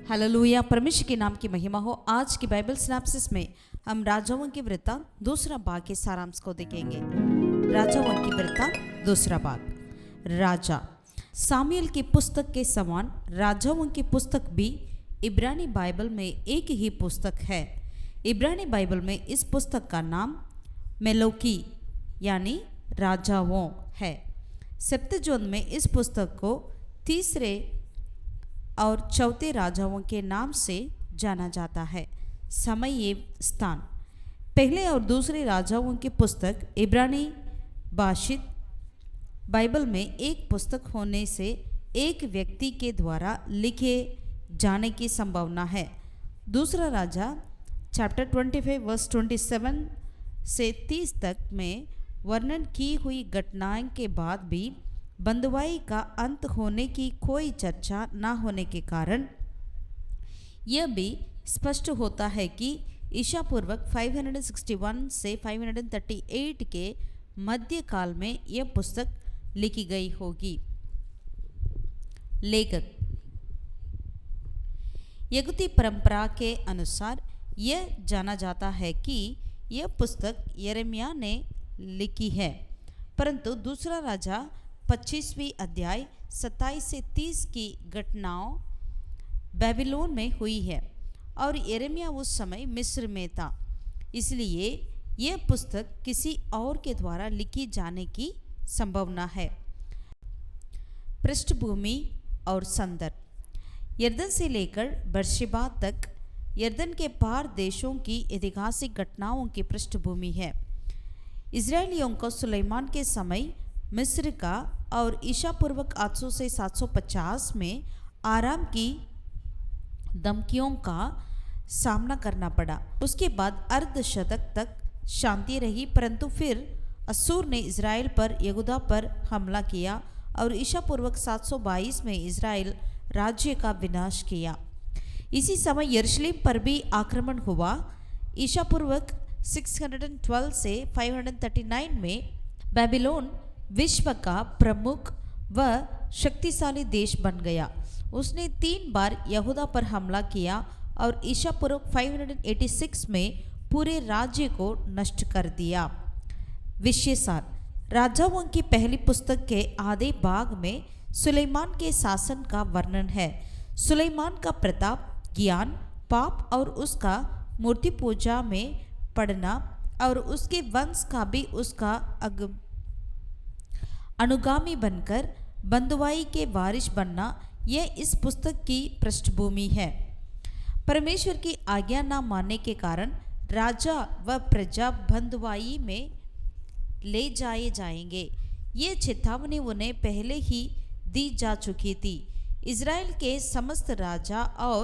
Hallelujah. परमेश्वर के नाम की महिमा हो। आज की बाइबल सिनॉप्सिस में हम राजाओं की वृत्तांत दूसरा भाग के सारांश को देखेंगे। राजाओं की वृत्तांत दूसरा भाग। राजा सामुएल की पुस्तक के समान राजाओं की पुस्तक भी इब्रानी बाइबल में एक ही पुस्तक है। इब्रानी बाइबल में इस पुस्तक का नाम मेलोकी यानी राजाओं है। सेप्तुअजिंट में इस पुस्तक को तीसरे और चौथे राजाओं के नाम से जाना जाता है। समय एवं स्थान। पहले और दूसरे राजाओं की पुस्तक इब्रानी भाषित बाइबल में एक पुस्तक होने से एक व्यक्ति के द्वारा लिखे जाने की संभावना है। दूसरा राजा चैप्टर 25 वर्स 27 से 30 तक में वर्णन की हुई घटनाएं के बाद भी बंधुआई का अंत होने की कोई चर्चा न होने के कारण यह भी स्पष्ट होता है कि ईसा पूर्वक 561 से 538 के मध्य काल में यह पुस्तक लिखी गई होगी। लेखक यहूदी परंपरा के अनुसार यह जाना जाता है कि यह पुस्तक यिर्मयाह ने लिखी है, परंतु दूसरा राजा 25वीं अध्याय 27 से 30 की घटनाओं बेबीलोन में हुई है और यिर्मयाह उस समय मिस्र में था, इसलिए यह पुस्तक किसी और के द्वारा लिखी जाने की संभावना है। पृष्ठभूमि और संदर्भ। यरदन से लेकर बेरशेबा तक यरदन के पार देशों की ऐतिहासिक घटनाओं की पृष्ठभूमि है। इजरायलियों को सुलेमान के समय मिस्र का और ईसा पूर्वक 800 से 750 में आराम की धमकियों का सामना करना पड़ा। उसके बाद अर्धशतक तक शांति रही, परंतु फिर असूर ने इज़राइल पर यहूदा पर हमला किया और ईसा पूर्वक 722 में इज़राइल राज्य का विनाश किया। इसी समय यरूशलेम पर भी आक्रमण हुआ। ईसा पूर्वक 612 से 539 में बेबीलोन विश्व का प्रमुख व शक्तिशाली देश बन गया। उसने 3 बार यहूदा पर हमला किया और ईसा पूर्व 586 में पूरे राज्य को नष्ट कर दिया। विषय सार। राजाओं की पहली पुस्तक के आधे भाग में सुलेमान के शासन का वर्णन है। सुलेमान का प्रताप, ज्ञान, पाप और उसका मूर्ति पूजा में पड़ना और उसके वंश का भी उसका अनुगामी बनकर बंधुआई के वारिस बनना, यह इस पुस्तक की पृष्ठभूमि है। परमेश्वर की आज्ञा न मानने के कारण राजा व प्रजा बंधुआई में ले जाए जाएंगे। ये चेतावनी उन्हें पहले ही दी जा चुकी थी। इज़राइल के समस्त राजा और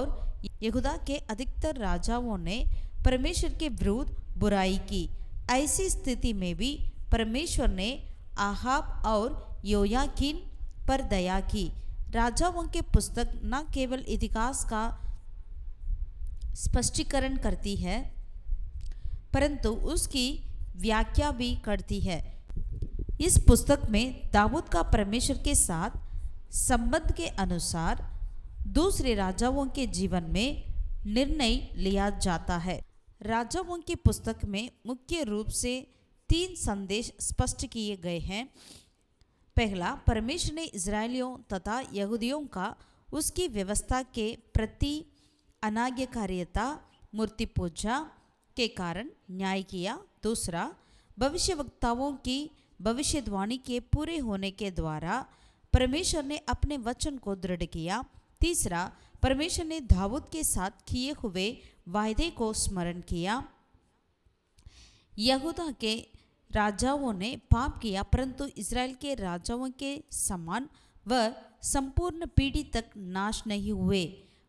यहूदा के अधिकतर राजाओं ने परमेश्वर के विरुद्ध बुराई की। ऐसी स्थिति में भी परमेश्वर ने आहाब और योयाकीन पर दया की। राजाओं की पुस्तक न केवल इतिहास का स्पष्टीकरण करती है, परंतु उसकी व्याख्या भी करती है। इस पुस्तक में दाऊद का परमेश्वर के साथ संबंध के अनुसार दूसरे राजाओं के जीवन में निर्णय लिया जाता है। राजाओं की पुस्तक में मुख्य रूप से 3 संदेश स्पष्ट किए गए हैं। पहला, परमेश्वर ने इजरायलियों तथा यहूदियों का उसकी व्यवस्था के प्रति अनाज्ञाकारिता, मूर्ति पूजा के कारण न्याय किया। दूसरा, भविष्यवक्ताओं की भविष्यवाणी के पूरे होने के द्वारा परमेश्वर ने अपने वचन को दृढ़ किया। तीसरा, परमेश्वर ने दाऊद के साथ किए हुए वायदे को स्मरण किया। यहूदा के राजाओं ने पाप किया, परंतु इज़राइल के राजाओं के समान व संपूर्ण पीढ़ी तक नाश नहीं हुए।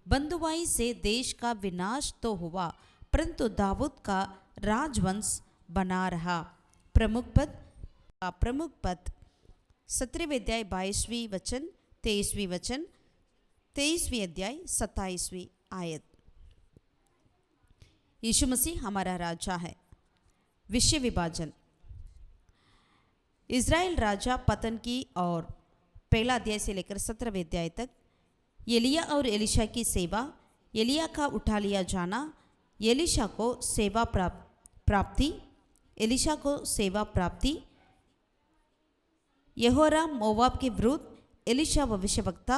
बंधुआई से देश का विनाश तो हुआ, परंतु दाऊद का राजवंश बना रहा। प्रमुख पद 17वें अध्याय 22वीं वचन, 23वीं वचन, 23वीं अध्याय 27वीं आयत। यीशु मसीह हमारा राजा है। विषय विभाजन। इज़राइल राजा पतन की और पहला अध्याय से लेकर 17वें अध्याय तक एलिया और एलीशा की सेवा, एलिया का उठा लिया जाना, एलिशा को सेवा प्राप्ति, एलिशा को सेवा प्राप्ति, यहोराम मोवाब के विरुद्ध, एलिशा भविष्यवक्ता,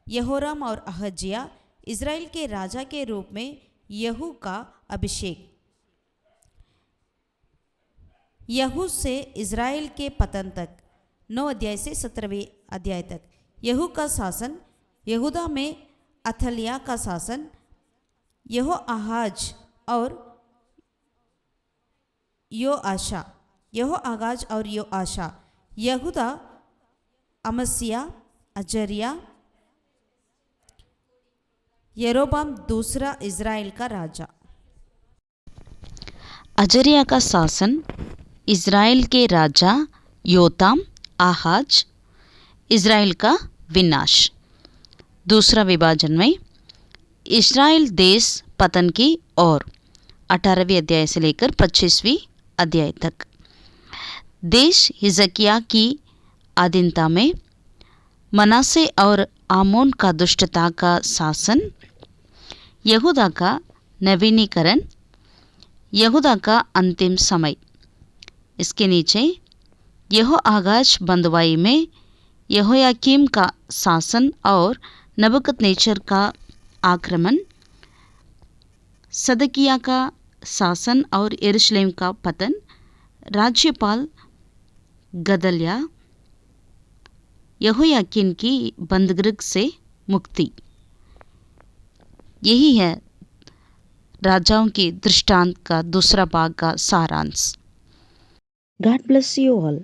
यहोराम और अहज्या इज़राइल के राजा के रूप में यहू का अभिषेक, यहू से इज़राइल के पतन तक 9 अध्याय से 17वें अध्याय तक यहू का शासन, यहूदा में अथलिया का शासन, यहो आहाज और यो आगाज और यो आशा, यहूदा अमस्या, अजरिया, यरोबाम दूसरा इज़राइल का राजा। अजरिया का शासन, इज़राइल के राजा योताम, आहाज, इज़राइल का विनाश। दूसरा विभाजन में इज़राइल देश पतन की ओर 18वें अध्याय से लेकर 25वीं अध्याय तक। देश हिजकिया की अधीनता में, मनासे और आमोन का दुष्टता का शासन, यहूदा का नवीनीकरण, यहूदा का अंतिम समय। इसके नीचे यहो आगाज बंदवाई में यहोयाकीम का शासन और नबूकदनेस्सर का आक्रमण, सदकिया का शासन और यरूशलेम का पतन, राज्यपाल गदल्या, यहोयाकीन की बंदगृह से मुक्ति। यही है राजाओं की दृष्टांत का दूसरा भाग का सारांश। God bless you all.